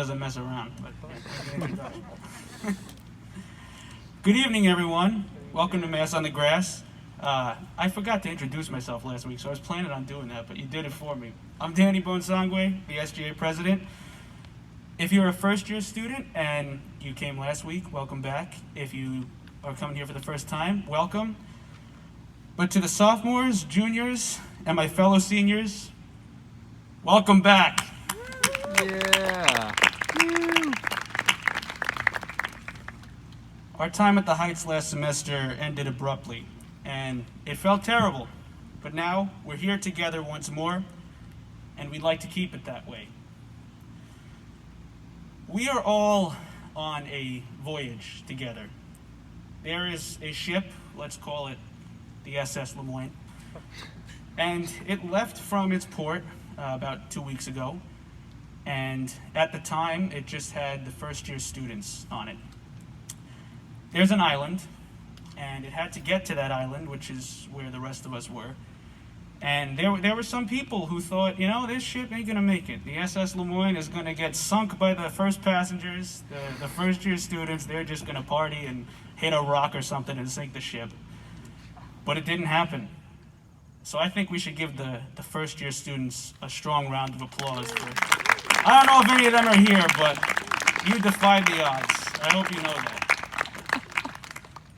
Doesn't mess around. Good evening, everyone. Welcome to Mass on the Grass. I forgot to introduce myself last week, so I was planning on doing that, but you did it for me. I'm Danny Bonesangwe, the SGA president. If you're a first-year student and you came last week, welcome back. If you are coming here for the first time, welcome. But to the sophomores, juniors, and my fellow seniors, welcome back. Yeah. Our time at the Heights last semester ended abruptly, and it felt terrible. But now we're here together once more, and we'd like to keep it that way. We are all on a voyage together. There is a ship, let's call it the SS Lemoyne, and it left from its port about 2 weeks ago, and at the time it just had the first year students on it. There's an island, and it had to get to that island, which is where the rest of us were. And there were some people who thought, this ship ain't gonna make it. The SS Lemoyne is gonna get sunk by the first passengers, the first year students. They're just gonna party and hit a rock or something and sink the ship. But it didn't happen. So I think we should give the first year students a strong round of applause for it. I don't know if any of them are here, but you defied the odds. I hope you know that.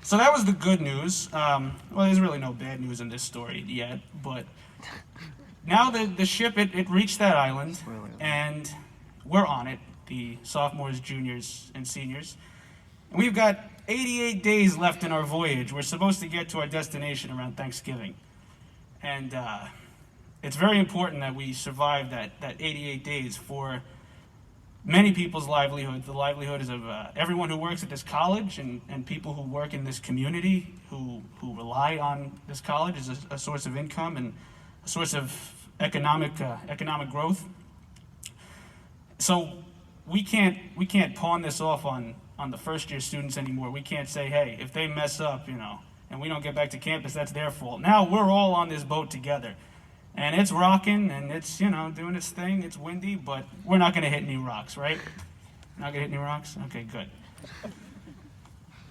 So that was the good news. Well, there's really no bad news in this story yet, but now the ship, it reached that island, and we're on it, the sophomores, juniors, and seniors. And we've got 88 days left in our voyage. We're supposed to get to our destination around Thanksgiving. And it's very important that we survive that 88 days for many people's livelihood. The livelihood is of everyone who works at this college and people who work in this community who rely on this college as a source of income and a source of economic growth. So we can't pawn this off on the first year students anymore. We can't say, hey, if they mess up, and we don't get back to campus, that's their fault. Now we're all on this boat together. And it's rocking, and it's, doing its thing. It's windy, but we're not going to hit any rocks, right? Not going to hit any rocks? Okay, good.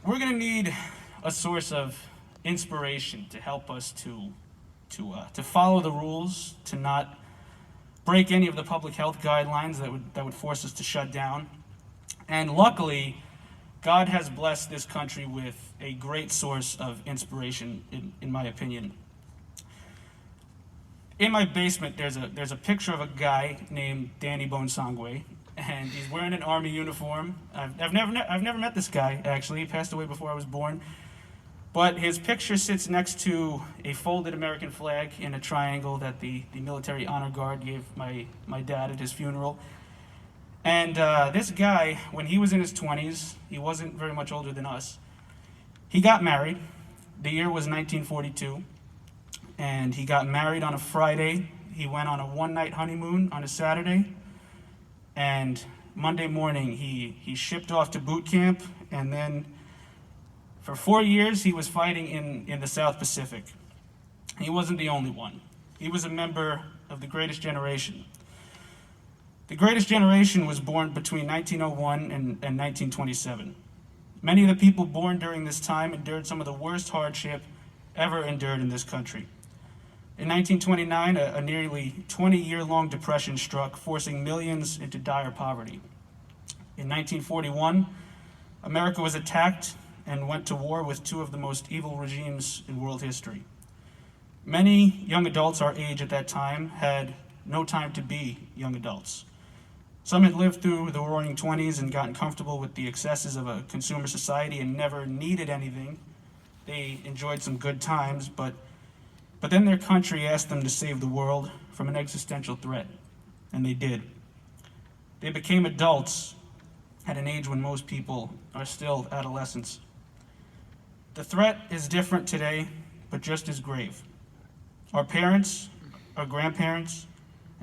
We're going to need a source of inspiration to help us to follow the rules, to not break any of the public health guidelines that would force us to shut down. And luckily, God has blessed this country with a great source of inspiration, in my opinion. In my basement, there's a picture of a guy named Danny Bonesangwe, and he's wearing an army uniform. I've never met this guy, actually. He passed away before I was born. But his picture sits next to a folded American flag in a triangle that the military honor guard gave my dad at his funeral. And this guy, when he was in his 20s, he wasn't very much older than us. He got married. The year was 1942. And he got married on a Friday. He went on a one-night honeymoon on a Saturday. And Monday morning, he shipped off to boot camp. And then for 4 years, he was fighting in the South Pacific. He wasn't the only one. He was a member of the Greatest Generation. The Greatest Generation was born between 1901 and 1927. Many of the people born during this time endured some of the worst hardship ever endured in this country. In 1929, a nearly 20-year-long depression struck, forcing millions into dire poverty. In 1941, America was attacked and went to war with two of the most evil regimes in world history. Many young adults our age at that time had no time to be young adults. Some had lived through the roaring 20s and gotten comfortable with the excesses of a consumer society and never needed anything. They enjoyed some good times, but then their country asked them to save the world from an existential threat, and they did. They became adults at an age when most people are still adolescents. The threat is different today, but just as grave. Our parents, our grandparents,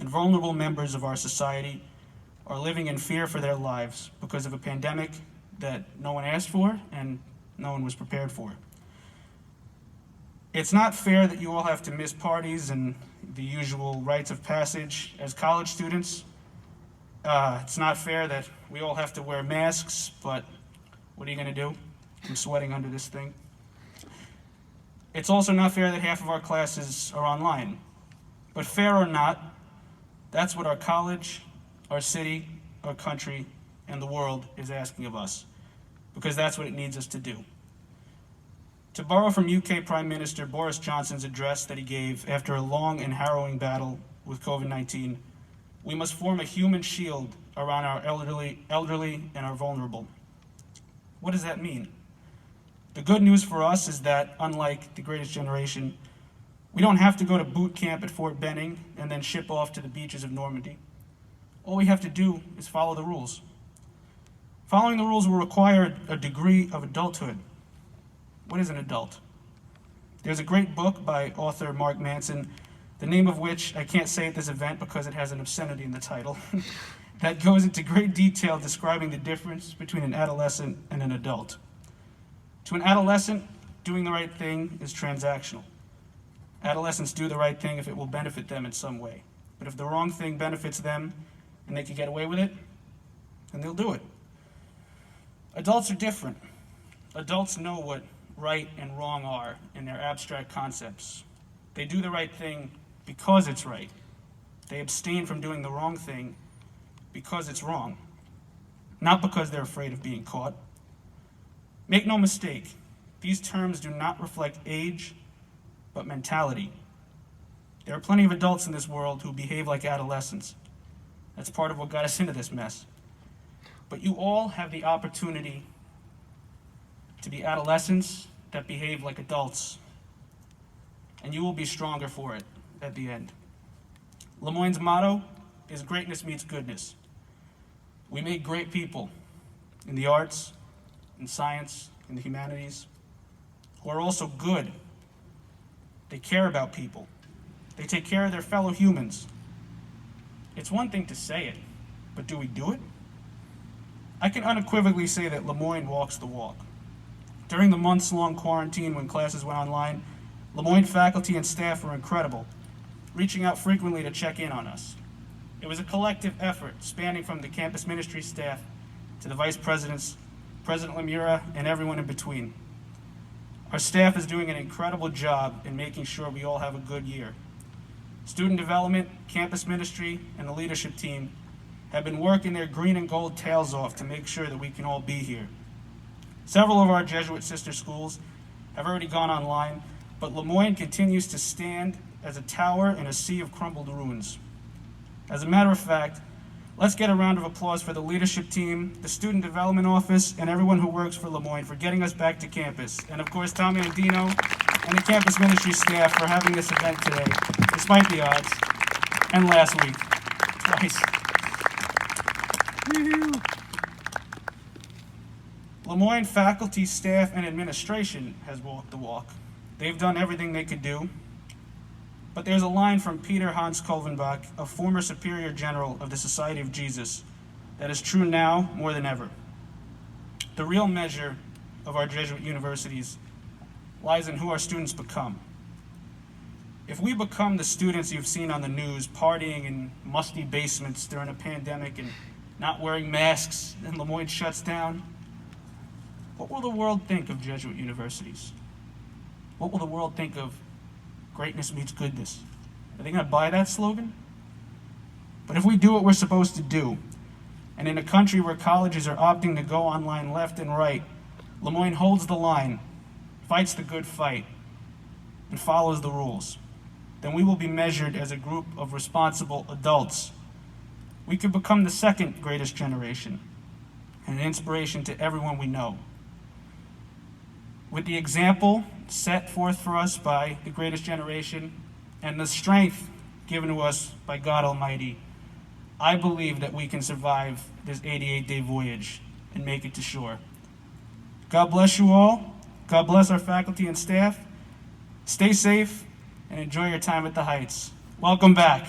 and vulnerable members of our society are living in fear for their lives because of a pandemic that no one asked for and no one was prepared for. It's not fair that you all have to miss parties and the usual rites of passage as college students. It's not fair that we all have to wear masks, but what are you going to do? I'm sweating under this thing. It's also not fair that half of our classes are online. But fair or not, that's what our college, our city, our country, and the world is asking of us, because that's what it needs us to do. To borrow from UK Prime Minister Boris Johnson's address that he gave after a long and harrowing battle with COVID-19, we must form a human shield around our elderly and our vulnerable. What does that mean? The good news for us is that, unlike the Greatest Generation, we don't have to go to boot camp at Fort Benning and then ship off to the beaches of Normandy. All we have to do is follow the rules. Following the rules will require a degree of adulthood. What is an adult? There's a great book by author Mark Manson, the name of which I can't say at this event because it has an obscenity in the title, that goes into great detail describing the difference between an adolescent and an adult. To an adolescent, doing the right thing is transactional. Adolescents do the right thing if it will benefit them in some way. But if the wrong thing benefits them and they can get away with it, then they'll do it. Adults are different. Adults know what right and wrong are in their abstract concepts. They do the right thing because it's right. They abstain from doing the wrong thing because it's wrong, not because they're afraid of being caught. Make no mistake, these terms do not reflect age, but mentality. There are plenty of adults in this world who behave like adolescents. That's part of what got us into this mess. But you all have the opportunity to be adolescents that behave like adults, and you will be stronger for it at the end. Lemoyne's motto is greatness meets goodness. We make great people in the arts, in science, in the humanities, who are also good. They care about people. They take care of their fellow humans. It's one thing to say it, but do we do it? I can unequivocally say that Lemoyne walks the walk. During the months-long quarantine when classes went online, Lemoyne faculty and staff were incredible, reaching out frequently to check in on us. It was a collective effort spanning from the campus ministry staff to the vice presidents, President Lemura, and everyone in between. Our staff is doing an incredible job in making sure we all have a good year. Student development, campus ministry, and the leadership team have been working their green and gold tails off to make sure that we can all be here. Several of our Jesuit sister schools have already gone online, but Lemoyne continues to stand as a tower in a sea of crumbled ruins. As a matter of fact, let's get a round of applause for the leadership team, the student development office, and everyone who works for Lemoyne for getting us back to campus. And of course, Tommy Andino and the campus ministry staff for having this event today, despite the odds, and last week, twice. Lemoyne faculty, staff, and administration has walked the walk. They've done everything they could do. But there's a line from Peter Hans Kolvenbach, a former superior general of the Society of Jesus, that is true now more than ever. The real measure of our Jesuit universities lies in who our students become. If we become the students you've seen on the news partying in musty basements during a pandemic and not wearing masks and Lemoyne shuts down, what will the world think of Jesuit universities? What will the world think of greatness meets goodness? Are they going to buy that slogan? But if we do what we're supposed to do, and in a country where colleges are opting to go online left and right, Lemoyne holds the line, fights the good fight, and follows the rules, then we will be measured as a group of responsible adults. We could become the second greatest generation, and an inspiration to everyone we know. With the example set forth for us by the greatest generation and the strength given to us by God Almighty, I believe that we can survive this 88-day voyage and make it to shore. God bless you all. God bless our faculty and staff. Stay safe and enjoy your time at the Heights. Welcome back.